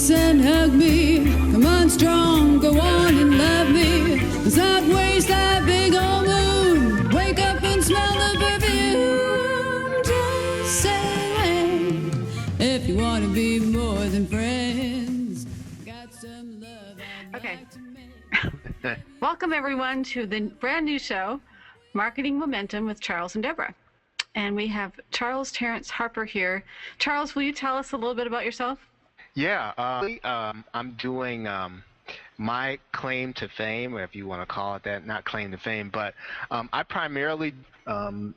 kiss and hug me. Come on strong, go on and love me. Let's not waste that big old moon. Wake up and smell the perfume. Just say if you want to be more than friends. Got some love I'd Okay. like to make. Welcome, everyone, to the brand new show, Marketing Momentum with Charles and Deborah. And we have Charles Terrence Harper here. Charles, will you tell us a little bit about yourself? Yeah, I'm doing my claim to fame, or if you want to call it that, not claim to fame, but I primarily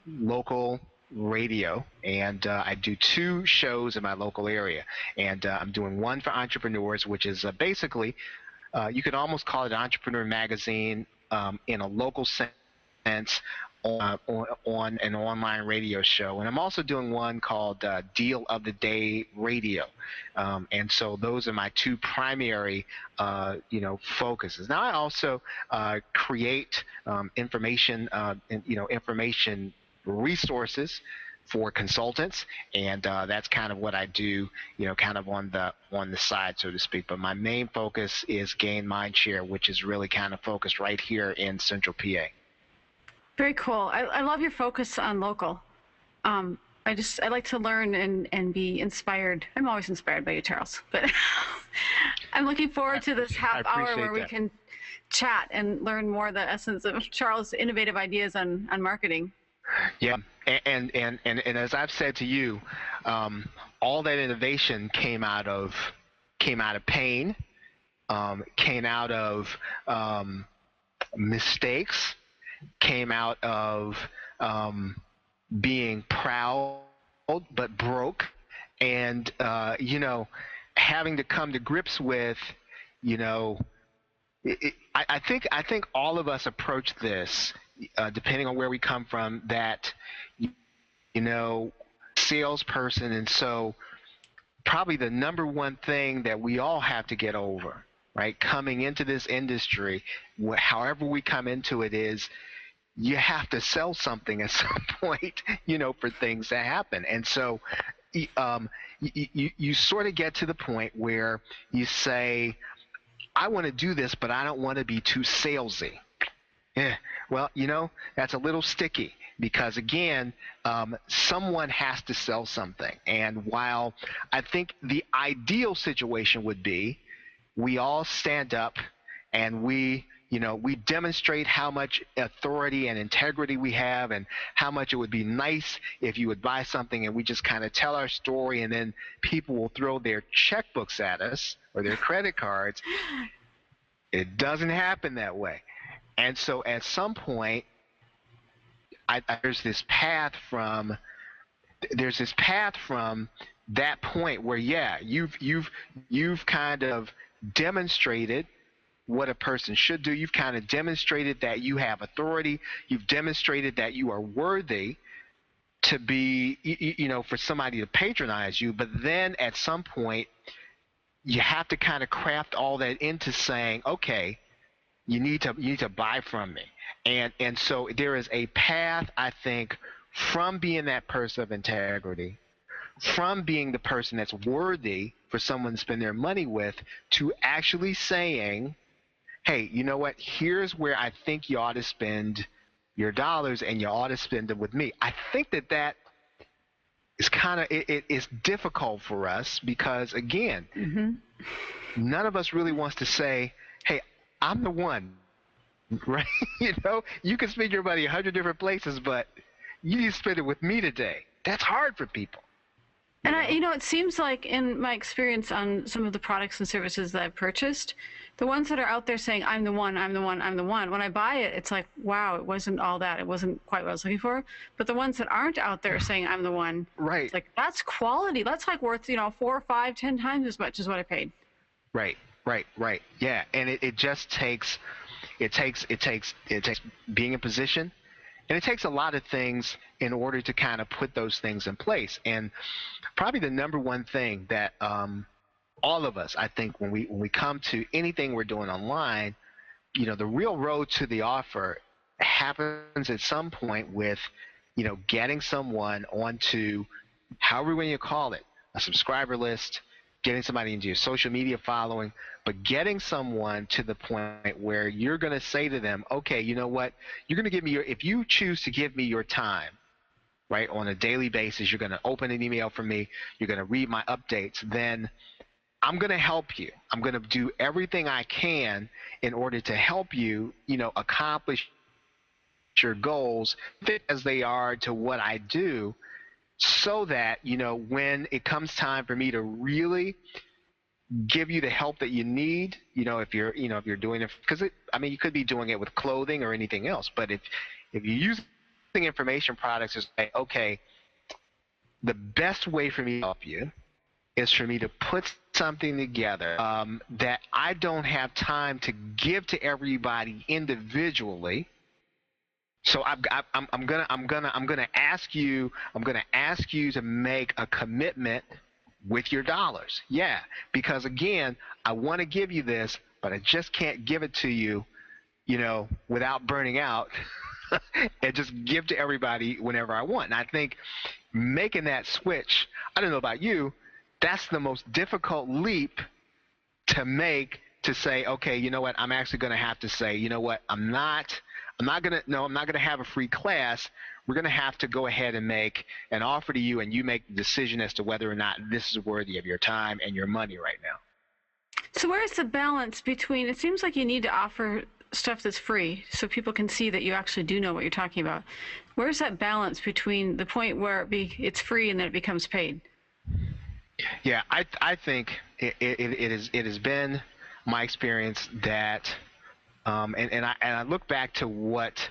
local radio, and I do 2 shows in my local area. And I'm doing one for entrepreneurs, which is basically, you could almost call it an entrepreneur magazine in a local sense, on an online radio show. And I'm also doing one called Deal of the Day Radio. And so those are my 2 primary, focuses. Now I also create information resources for consultants, and that's kind of what I do, kind of on the side, so to speak. But my main focus is gain mind share, which is really kind of focused right here in Central PA. Very cool. I love your focus on local. I like to learn and be inspired. I'm always inspired by you, Charles. But I'm looking forward to this half hour where we can chat and learn more the essence of Charles' innovative ideas on marketing. Yeah, and as I've said to you, all that innovation came out of pain, came out of mistakes, came out of being proud but broke, and having to come to grips with, I think all of us approach this, depending on where we come from, that salesperson, and so probably the number one thing that we all have to get over, right, coming into this industry, however we come into it, is you have to sell something at some point, for things to happen. And so you sort of get to the point where you say, I want to do this, but I don't want to be too salesy. Yeah, well, that's a little sticky, because again, someone has to sell something. And while I think the ideal situation would be we all stand up and we demonstrate how much authority and integrity we have, and how much it would be nice if you would buy something, and we just kind of tell our story, and then people will throw their checkbooks at us or their credit cards. It doesn't happen that way. And so at some point, there's this path from that point where, yeah, you've kind of demonstrated what a person should do. You've kind of demonstrated that you have authority. You've demonstrated that you are worthy to be, for somebody to patronize you. But then at some point, you have to kind of craft all that into saying, okay, you need to buy from me. And so there is a path, I think, from being that person of integrity, from being the person that's worthy for someone to spend their money with, to actually saying, hey, you know what, here's where I think you ought to spend your dollars, and you ought to spend them with me. I think that is kind of, it is difficult for us, because again, none of us really wants to say, hey, I'm the one, right? You can spend your money 100 different places, but you need to spend it with me today. That's hard for people. And it seems like, in my experience on some of the products and services that I've purchased, the ones that are out there saying, I'm the one, I'm the one, I'm the one, when I buy it, it's like, wow, it wasn't all that. It wasn't quite what I was looking for. But the ones that aren't out there saying, I'm the one, right, it's like, that's quality. That's like worth, 4, 5, 10 times as much as what I paid. Right. Yeah. And it just takes being in position. And it takes a lot of things in order to kind of put those things in place. And probably the number one thing that all of us, I think, when we come to anything we're doing online, the real road to the offer happens at some point with, getting someone onto, however you call it, a subscriber list, getting somebody into your social media following, but getting someone to the point where you're going to say to them, okay, you know what, you're going to give me if you choose to give me your time, right, on a daily basis, you're going to open an email from me, you're going to read my updates, then I'm going to help you. I'm going to do everything I can in order to help you, accomplish your goals, fit as they are to what I do, so that, when it comes time for me to really give you the help that you need, if you're doing it, because you could be doing it with clothing or anything else, but if you're using information products to say, okay, the best way for me to help you is for me to put something together that I don't have time to give to everybody individually. So I'm gonna ask you to make a commitment with your dollars. Yeah, because again, I want to give you this, but I just can't give it to you, without burning out, and just give to everybody whenever I want. And I think making that switch, I don't know about you, that's the most difficult leap to make, to say, okay, you know what, I'm actually going to have to say, you know what, I'm not going to have a free class. We're going to have to go ahead and make an offer to you, and you make the decision as to whether or not this is worthy of your time and your money right now. So where's the balance between, it seems like you need to offer stuff that's free so people can see that you actually do know what you're talking about. Where's that balance between the point where it's free and then it becomes paid? Yeah, I think it has been my experience that, and I look back to what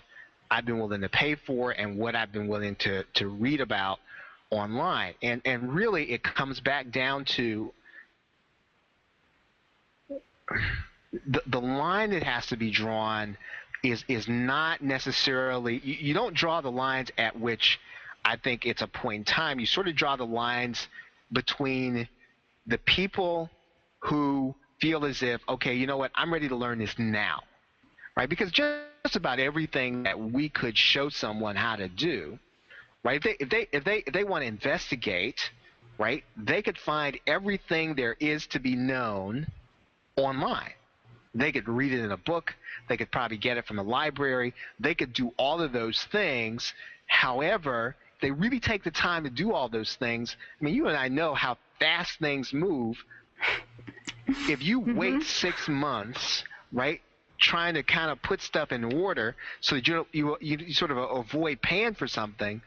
I've been willing to pay for and what I've been willing to read about online, and really it comes back down to the line that has to be drawn is not necessarily, you don't draw the lines at which I think it's a point in time. You sort of draw the lines between the people who feel as if, okay, you know what, I'm ready to learn this now, right? Because just about everything that we could show someone how to do, right? If they want to investigate, right, they could find everything there is to be known online. They could read it in a book. They could probably get it from a library. They could do all of those things. However, they really take the time to do all those things. I mean, you and I know how fast things move. If you wait 6 months, right, trying to kind of put stuff in order so that you sort of avoid paying for something,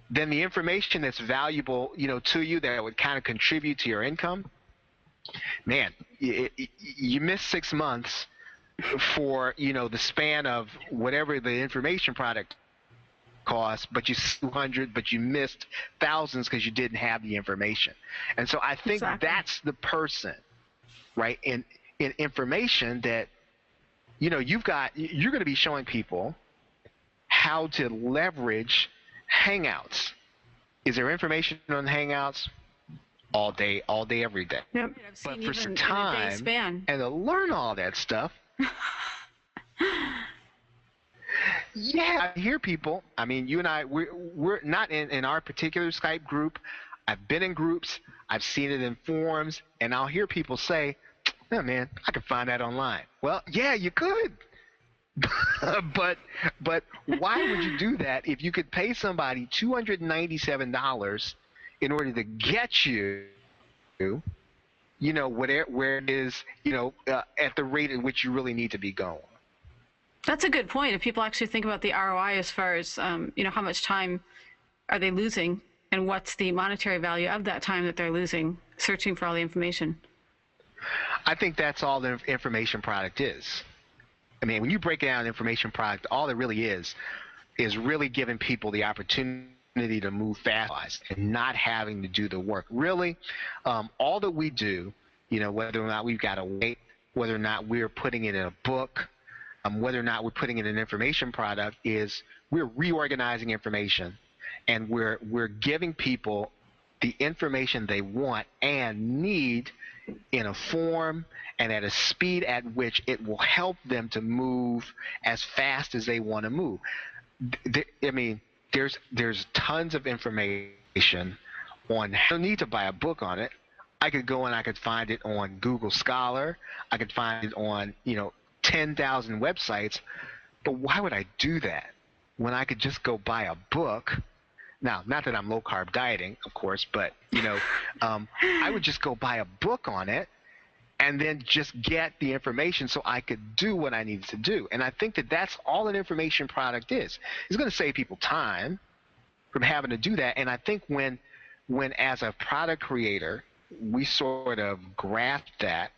then the information that's valuable, to you, that would kind of contribute to your income, man, you miss 6 months for, the span of whatever the information product costs, but you missed thousands because you didn't have the information. And so I think that's the person, right, in information that, you're going to be showing people how to leverage Hangouts. Is there information on Hangouts? All day, every day. Yep. But for some time and to learn all that stuff. Yeah, I hear people. I mean, you and I, we're not in our particular Skype group. I've been in groups. I've seen it in forums, and I'll hear people say, "Oh man, I can find that online." Well, yeah, you could. but why would you do that if you could pay somebody $297 in order to get you, where it is, at the rate at which you really need to be going? That's a good point. If people actually think about the ROI as far as, how much time are they losing and what's the monetary value of that time that they're losing searching for all the information. I think that's all the information product is. I mean, when you break down an information product, all it really is really giving people the opportunity to move fast and not having to do the work. Really, all that we do, whether or not we've got to wait, whether or not we're putting it in a book, whether or not we're putting it in an information product, is we're reorganizing information, and we're giving people the information they want and need in a form and at a speed at which it will help them to move as fast as they want to move. There's tons of information on how. You don't need to buy a book on it. I could go and I could find it on Google Scholar. I could find it on, 10,000 websites. But why would I do that when I could just go buy a book? Now, not that I'm low carb dieting, of course, but I would just go buy a book on it and then just get the information so I could do what I needed to do. And I think that that's all an information product is. It's going to save people time from having to do that. And I think when as a product creator, we sort of grasp that,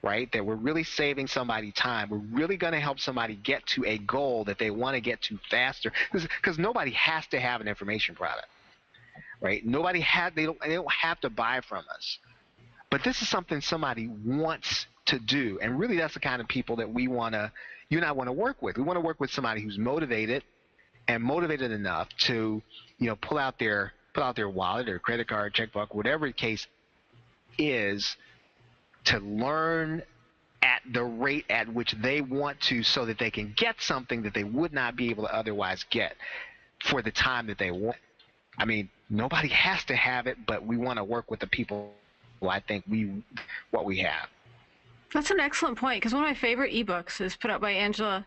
right, that we're really saving somebody time. We're really going to help somebody get to a goal that they want to get to faster, because nobody has to have an information product, right? They don't have to buy from us. But this is something somebody wants to do, and really that's the kind of people that you and I want to work with. We want to work with somebody who's motivated and motivated enough to, pull out their wallet or credit card, checkbook, whatever the case is, to learn at the rate at which they want to, so that they can get something that they would not be able to otherwise get for the time that they want. I mean, nobody has to have it, but we want to work with the people who I think what we have. That's an excellent point, because one of my favorite ebooks is put out by Angela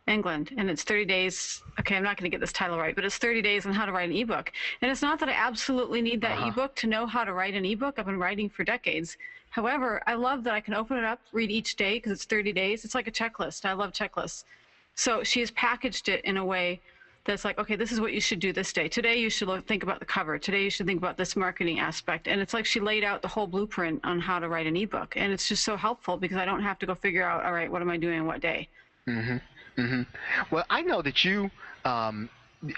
England, and it's 30 days. Okay, I'm not going to get this title right, but it's 30 days on how to write an ebook. And it's not that I absolutely need that ebook to know how to write an ebook. I've been writing for decades. However, I love that I can open it up, read each day, because it's 30 days. It's like a checklist. I love checklists. So she has packaged it in a way that's like, okay, this is what you should do this day. Today you should think about the cover. Today you should think about this marketing aspect. And it's like she laid out the whole blueprint on how to write an ebook. And it's just so helpful, because I don't have to go figure out, all right, what am I doing on what day? Mm-hmm. Mm-hmm. Well, I know that you,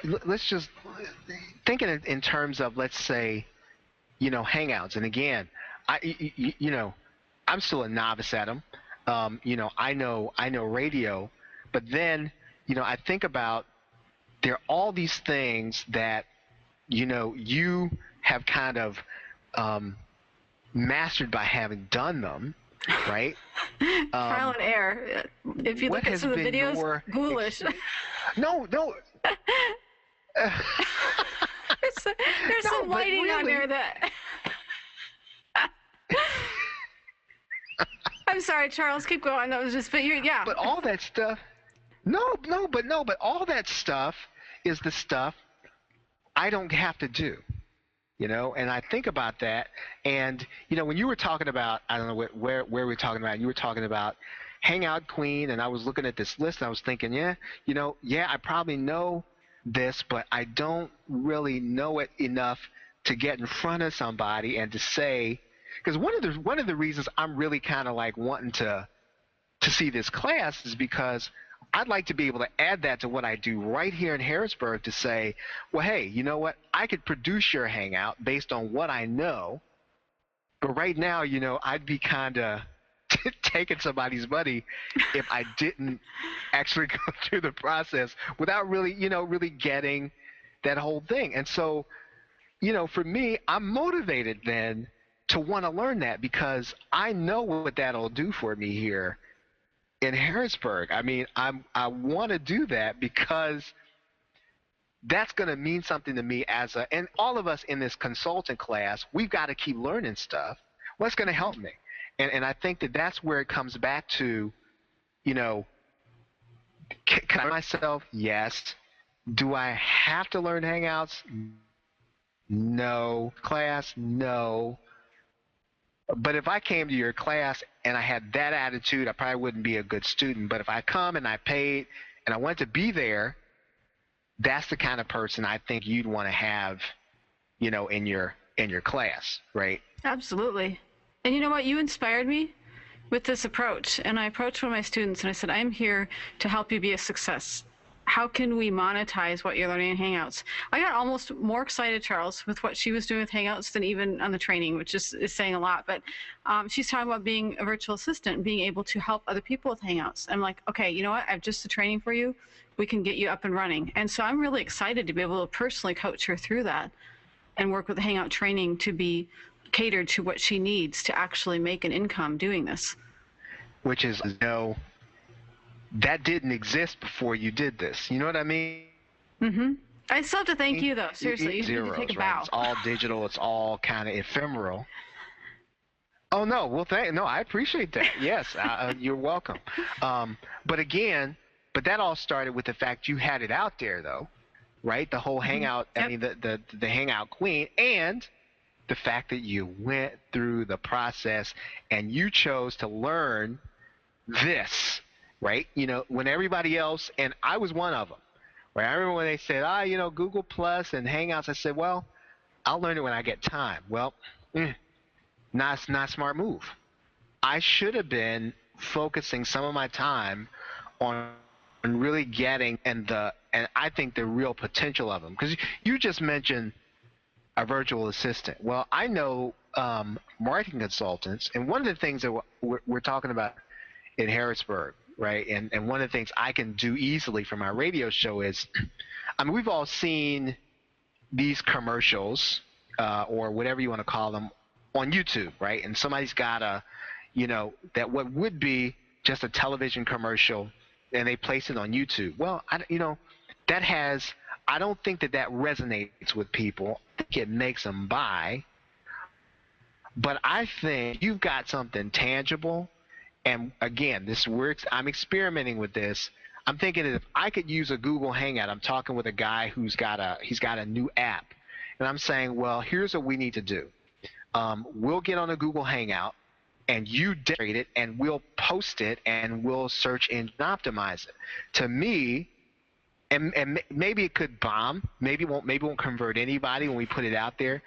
let's just think in terms of, let's say, Hangouts. And again, I'm still a novice at them. I know radio, but then, I think about, there are all these things that, you have kind of mastered by having done them, right? Trial and error. If you look at some of the videos, ghoulish. No. There's some lighting on there that... I'm sorry, Charles, keep going. That was just, but yeah. But all that stuff, but all that stuff is the stuff I don't have to do, and I think about that. And, when you were talking about, I don't know where we were talking about, you were talking about Hangout Queen, and I was looking at this list and I was thinking, I probably know this, but I don't really know it enough to get in front of somebody and to say, because one of the reasons I'm really kind of like wanting to see this class is because I'd like to be able to add that to what I do right here in Harrisburg, to say, well, hey, you know what? I could produce your Hangout based on what I know, but right now, I'd be kind of taking somebody's money if I didn't actually go through the process without really, really getting that whole thing. And so, for me, I'm motivated then to want to learn that, because I know what that'll do for me here in Harrisburg. I mean, I want to do that because that's going to mean something to me and all of us in this consultant class, we've got to keep learning stuff. What's going to help me? And I think that's where it comes back to, can I myself? Yes. Do I have to learn Hangouts? No. Class? No. But if I came to your class and I had that attitude, I probably wouldn't be a good student. But if I come and I paid and I want to be there, that's the kind of person I think you'd want to have, in your class, right? Absolutely. And you know what? You inspired me with this approach. And I approached one of my students and I said, I'm here to help you be a success. How can we monetize what you're learning in Hangouts? I got almost more excited, Charles, with what she was doing with Hangouts than even on the training, which is saying a lot. But she's talking about being a virtual assistant and being able to help other people with Hangouts. I'm like, okay, you know what? I have just the training for you. We can get you up and running. And so I'm really excited to be able to personally coach her through that and work with the Hangout training to be catered to what she needs to actually make an income doing this. Which is, that didn't exist before you did this. You know what I mean? Mm-hmm. I still have to thank you, though. Seriously, you need to take a bow. Right? It's all digital. It's all kind of ephemeral. Oh no, well, no, I appreciate that. Yes, you're welcome. But again, but that all started with the fact you had it out there, though, right? The whole hangout. Yep. I mean, the hangout queen, and the fact that you went through the process and you chose to learn this, right? When everybody else, and I was one of them, right? I remember when they said, Google Plus and Hangouts. I said, well, I'll learn it when I get time. Well, not a smart move. I should have been focusing some of my time on really getting and I think the real potential of them, because you just mentioned a virtual assistant. Well, I know marketing consultants, and one of the things that we're talking about in Harrisburg, right? And one of the things I can do easily for my radio show is, I mean, we've all seen these commercials or whatever you want to call them on YouTube, right? And somebody's got that what would be just a television commercial, and they place it on YouTube. Well, I don't think that resonates with people. I think it makes them buy. But I think you've got something tangible. And again, I'm experimenting with this. I'm thinking that if I could use a Google Hangout, I'm talking with a guy he's got a new app. And I'm saying, well, here's what we need to do. We'll get on a Google Hangout, and you demonstrate it, and we'll post it, and we'll search engine optimize it. To me, and maybe it could bomb, maybe it won't convert anybody when we put it out there.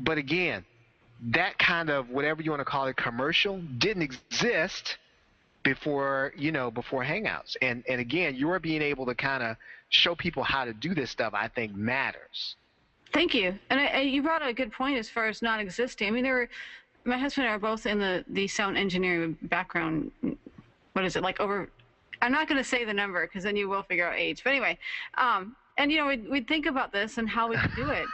But again, that kind of, whatever you want to call it, commercial didn't exist before Hangouts. And again, you're being able to kind of show people how to do this stuff, I think matters. Thank you. And you brought a good point as far as not existing. I mean, my husband and I are both in the sound engineering background. What is it, like over, I'm not going to say the number because then you will figure out age. But anyway, and we'd think about this and how we could do it.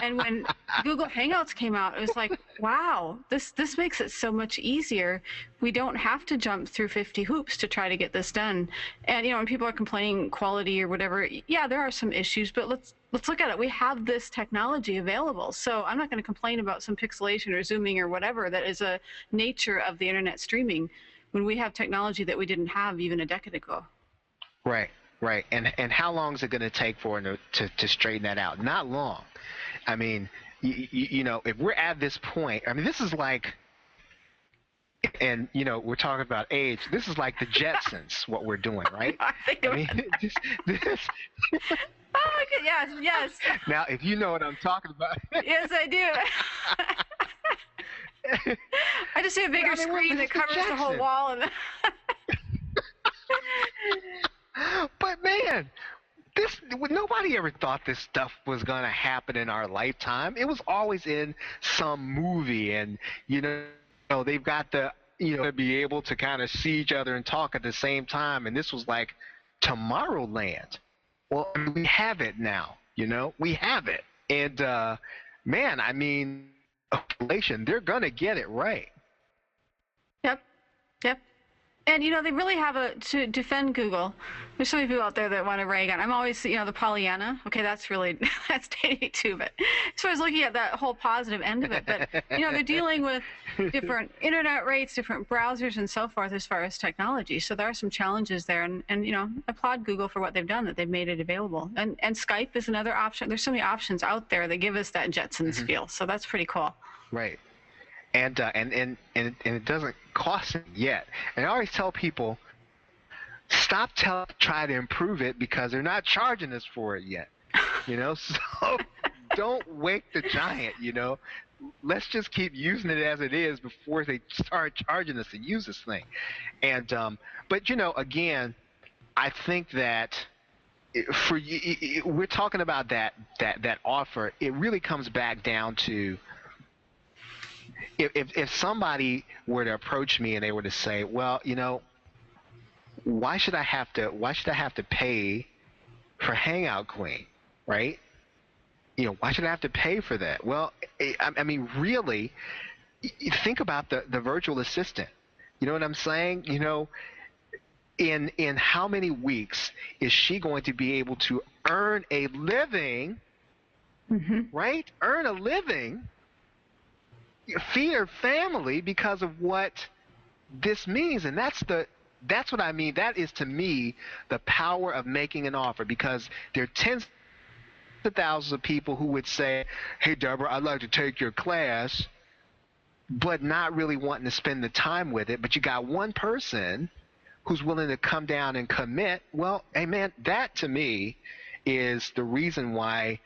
And when Google Hangouts came out, it was like, wow, this makes it so much easier. We don't have to jump through 50 hoops to try to get this done. And when people are complaining quality or whatever, yeah, there are some issues, but let's look at it. We have this technology available. So I'm not going to complain about some pixelation or zooming or whatever that is a nature of the internet streaming when we have technology that we didn't have even a decade ago. Right. And how long is it going to take for them to straighten that out? Not long. I mean, if we're at this point, I mean, this is like, and we're talking about age. This is like the Jetsons, what we're doing, right? I mean, this. Oh, yes. Now, if you know what I'm talking about. Yes, I do. I just see a bigger screen that covers the whole wall. And But man, nobody ever thought this stuff was going to happen in our lifetime. It was always in some movie, and they've got to be able to kind of see each other and talk at the same time, and this was like Tomorrowland. Well, I mean, we have it now. We have it, and man, I mean, they're going to get it right. Yep. And, they really have to defend Google. There's so many people out there that want to rag on. I'm always, the Pollyanna. Okay, that's dating too. But as far as looking at that whole positive end of it. But, they're dealing with different internet rates, different browsers and so forth as far as technology. So there are some challenges there. And applaud Google for what they've done, that they've made it available. And Skype is another option. There's so many options out there that give us that Jetsons feel. So that's pretty cool. Right. And it doesn't cost them yet. And I always tell people, stop try to improve it because they're not charging us for it yet. So don't wake the giant. Let's just keep using it as it is before they start charging us to use this thing. And but again, I think that we're talking about that offer. It really comes back down to, if somebody were to approach me and they were to say, well, why should I have to pay for Hangout Queen, right? Why should I have to pay for that? Well, I mean, really, think about the virtual assistant. You know what I'm saying? In how many weeks is she going to be able to earn a living, right? Earn a living feed her family because of what this means. And that's what I mean. That is, to me, the power of making an offer, because there are tens of thousands of people who would say, hey, Deborah, I'd like to take your class, but not really wanting to spend the time with it. But you got one person who's willing to come down and commit. Well, hey, man, that to me is the reason why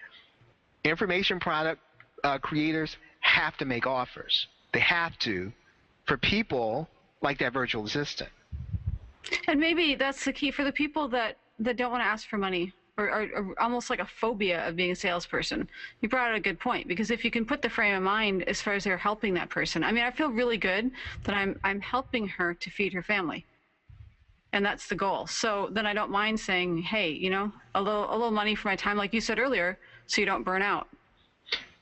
information product creators have to make offers. They have to, for people like that virtual assistant. And maybe that's the key for the people that don't want to ask for money, or almost like a phobia of being a salesperson. You brought out a good point, because if you can put the frame of mind as far as they're helping that person. I mean, I feel really good that I'm helping her to feed her family. And that's the goal. So then I don't mind saying, hey, you know, a little money for my time, like you said earlier, so you don't burn out.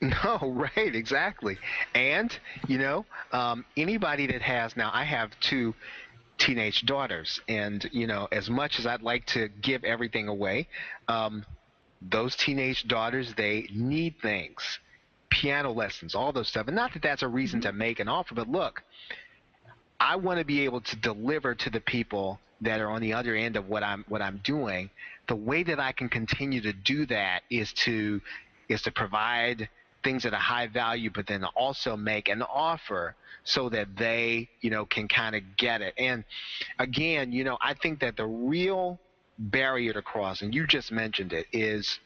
No, right, exactly. And, you know, anybody that has, now I have 2 teenage daughters, and, you know, as much as I'd like to give everything away, those teenage daughters, they need things, piano lessons, all those stuff. And not that that's a reason to make an offer, but look, I want to be able to deliver to the people that are on the other end of what I'm doing. The way that I can continue to do that is to provide things at a high value, but then also make an offer so that they, you know, can kind of get it. And again, you know, I think that the real barrier to cross, and you just mentioned it, is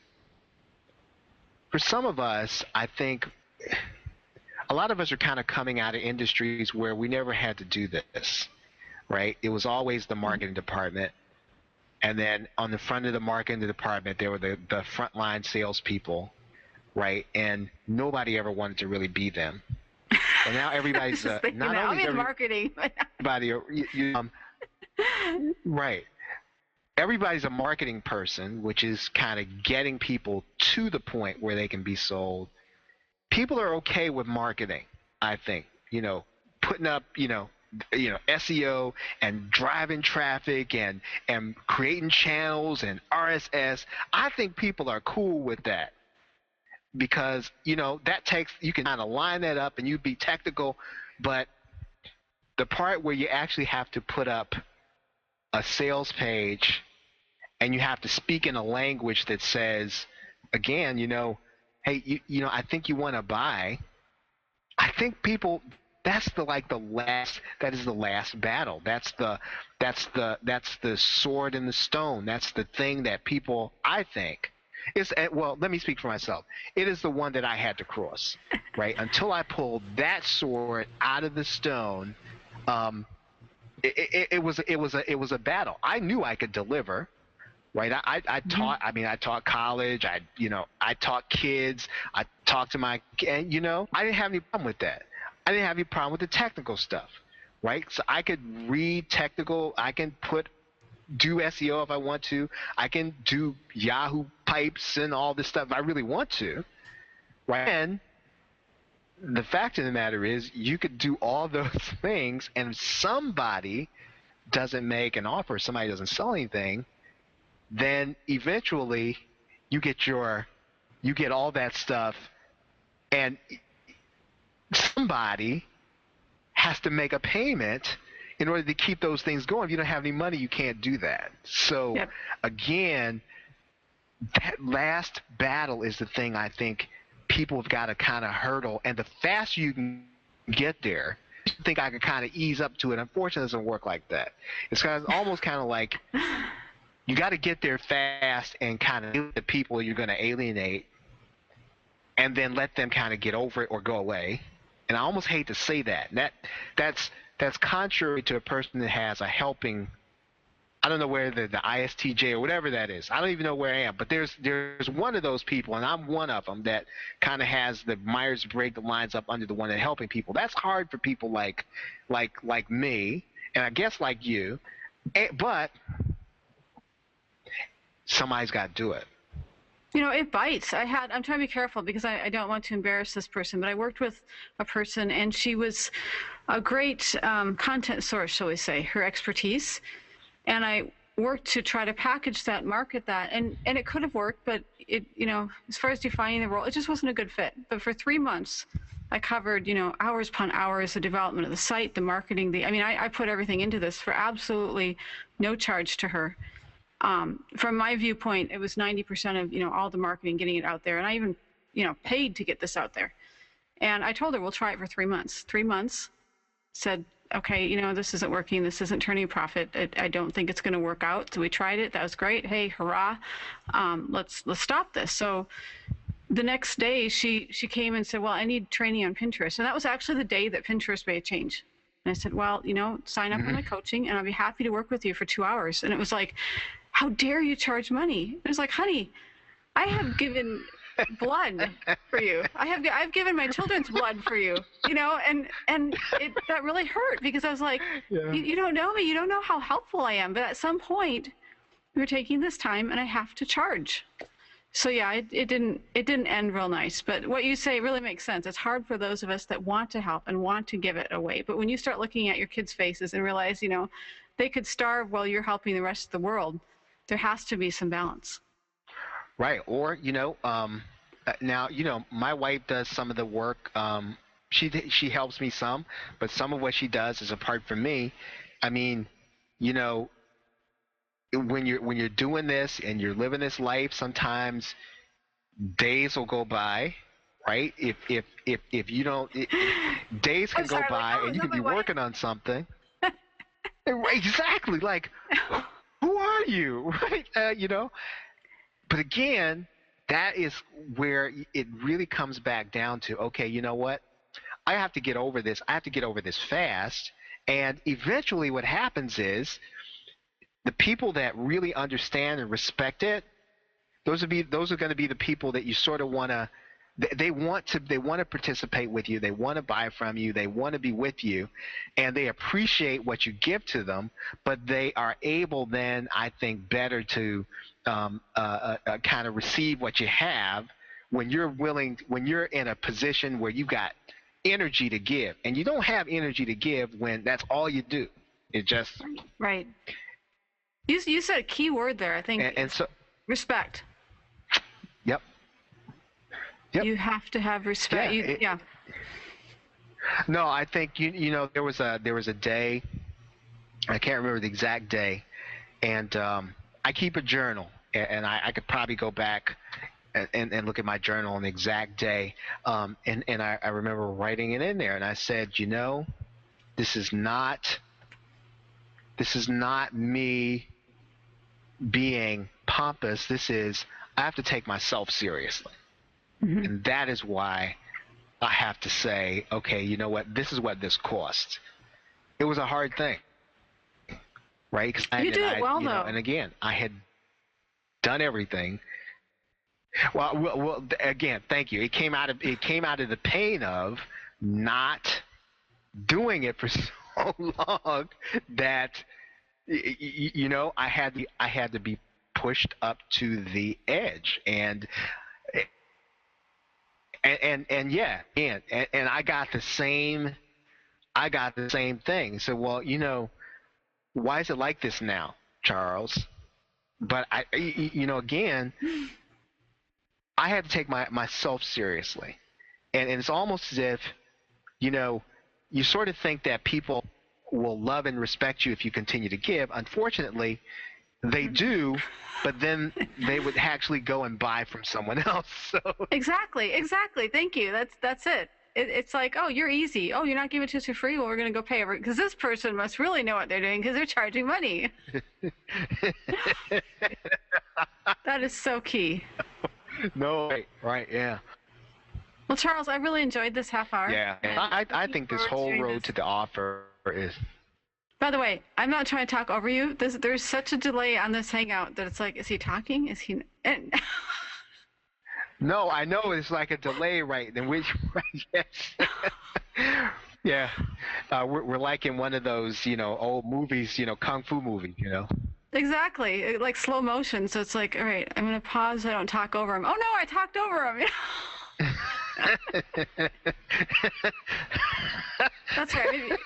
for some of us, I think a lot of us are kind of coming out of industries where we never had to do this, right? It was always the marketing department. And then on the front of the marketing department, there were the frontline salespeople, right? And nobody ever wanted to really be them. And now everybody's not only in marketing, everybody, right? Everybody's a marketing person, which is kind of getting people to the point where they can be sold. People are okay with marketing, I think. You know, putting up, SEO and driving traffic and creating channels and RSS. I think people are cool with that, because, you know, that takes, you can kind of line that up and you be technical, but the part where you actually have to put up a sales page and you have to speak in a language that says, again, you know, hey, I think you want to buy. I think people, that is the last battle. That's the sword and the stone. That's the thing that people, I think, well, let me speak for myself. It is the one that I had to cross, right? Until I pulled that sword out of the stone, it was a battle. I knew I could deliver, right? I taught. I mean, I taught college. I taught kids. I talked to and I didn't have any problem with that. I didn't have any problem with the technical stuff, right? So I could read technical. I can do SEO if I want to. I can do Yahoo pipes and all this stuff if I really want to, right? And the fact of the matter is, you could do all those things, and if somebody doesn't make an offer, somebody doesn't sell anything, then eventually you get all that stuff, and somebody has to make a payment in order to keep those things going. If you don't have any money, you can't do that. So Again, that last battle is the thing I think people have got to kind of hurdle. And the faster you can get there, I think I can kind of ease up to it. Unfortunately, it doesn't work like that. It's almost kind of like you got to get there fast and kind of deal with the people you're going to alienate, and then let them kind of get over it or go away. And I almost hate to say that. That's contrary to a person that has a helping, I don't know where the ISTJ or whatever that is. I don't even know where I am. But there's one of those people, and I'm one of them, that kind of has the Myers-Briggs that lines up under the one that helping people. That's hard for people like me, and I guess like you. But somebody's got to do it. You know, it bites. I'm trying to be careful because I don't want to embarrass this person, but I worked with a person, and she was a great content source, shall we say, her expertise. And I worked to try to package that, market that, and it could have worked, but it, as far as defining the role, it just wasn't a good fit. But for 3 months, I covered, hours upon hours, the development of the site, the marketing, I put everything into this for absolutely no charge to her. From my viewpoint, it was 90% of, all the marketing, getting it out there. And I even, paid to get this out there. And I told her, we'll try it for 3 months. 3 months, said, okay, this isn't working. This isn't turning a profit. I don't think it's going to work out. So we tried it. That was great. Hey, hurrah. Let's stop this. So the next day she came and said, well, I need training on Pinterest. And that was actually the day that Pinterest made a change. And I said, well, sign up for my coaching and I'll be happy to work with you for 2 hours. And it was like, how dare you charge money? It was like, honey, I have given blood for you. I've given my children's blood for you, and that really hurt because I was like, you don't know me. You don't know how helpful I am. But at some point you're taking this time and I have to charge. So yeah, it didn't end real nice. But what you say really makes sense. It's hard for those of us that want to help and want to give it away. But when you start looking at your kids' faces and realize, they could starve while you're helping the rest of the world, there has to be some balance. Right. Or, now, my wife does some of the work. She helps me some, but some of what she does is apart from me. I mean, when you're doing this and you're living this life, sometimes days will go by, right? If you don't, days can go by and you can be working on something. Exactly. Like, who are you? Right? But again, that is where it really comes back down to, okay, you know what? I have to get over this. I have to get over this fast. And eventually what happens is the people that really understand and respect it, those are going to be the people that you sort of want to, they want to participate with you. They want to buy from you. They want to be with you, and they appreciate what you give to them. But they are able then, I think, better to kind of receive what you have when you're in a position where you've got energy to give, and you don't have energy to give when that's all you do. It just right. You said a key word there. I think and so respect. Yep. You have to have respect. Yeah. No, I think there was a day, I can't remember the exact day, and I keep a journal, and I could probably go back and look at my journal on the exact day, and I remember writing it in there, and I said, this is not me being pompous. I have to take myself seriously. Mm-hmm. And that is why I have to say, okay, you know what? This is what this cost. It was a hard thing, right? You did it well, though. And again, I had done everything. Well, again, thank you. It came out of the pain of not doing it for so long that I had to be pushed up to the edge, and yeah, and I got the same thing. So, well, why is it like this now, Charles? But again, I had to take myself seriously, and it's almost as if, you sort of think that people will love and respect you if you continue to give. Unfortunately, they do, but then they would actually go and buy from someone else. So Exactly. Thank you. That's it. It's like, oh, you're easy. Oh, you're not giving it to us for free. Well, we're going to go pay over, because this person must really know what they're doing because they're charging money. That is so key. No, right, yeah. Well, Charles, I really enjoyed this half hour. Yeah, I think this whole road to the offer is. By the way, I'm not trying to talk over you. There's such a delay on this hangout that it's like, is he talking? Is he? No, I know it's like a delay, right? In which, yes. Yeah, we're like in one of those, old movies, kung fu movies, Exactly, like slow motion. So it's like, all right, I'm gonna pause so I don't talk over him. Oh no, I talked over him. That's right. Maybe.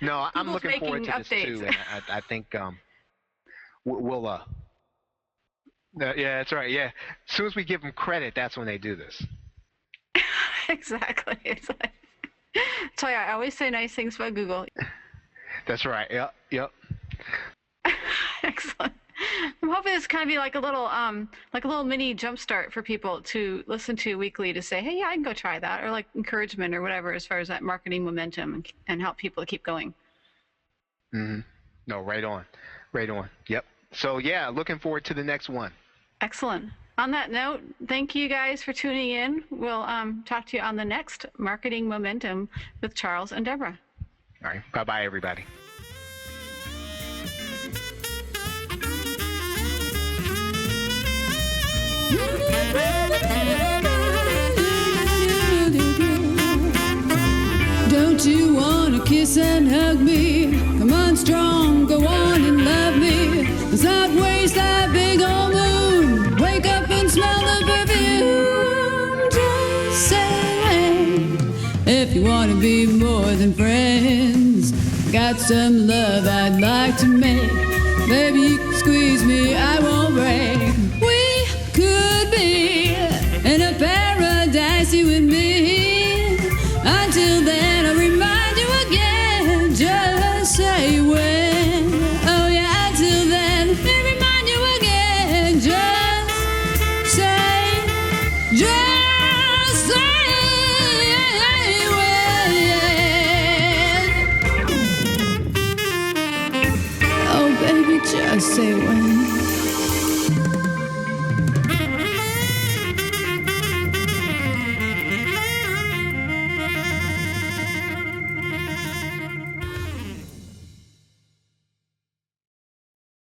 No, I'm looking forward to this too, and I think we'll. Yeah, that's right. Yeah, as soon as we give them credit, that's when they do this. Exactly. It's like, so yeah, I always say nice things about Google. That's right. Yep. Excellent. I'm hoping this kind of be like a little mini jumpstart for people to listen to weekly to say, hey, yeah, I can go try that, or like encouragement or whatever as far as that marketing momentum and help people keep going. Mm-hmm. No, right on. Yep. So yeah, looking forward to the next one. Excellent. On that note, thank you guys for tuning in. We'll talk to you on the next Marketing Momentum with Charles and Deborah. All right. Bye-bye, everybody. Don't you wanna kiss and hug me? Come on strong, go on and love me. Let's not waste that big old moon. Wake up and smell the perfume. Just say, if you wanna be more than friends, got some love I'd like to make. Baby, you can squeeze me, I won't break. We could be in a paradise, you and me. Until then, I'll remind you again. Just say when. Oh yeah, until then, I'll remind you again. Just say when. Oh baby, just say when.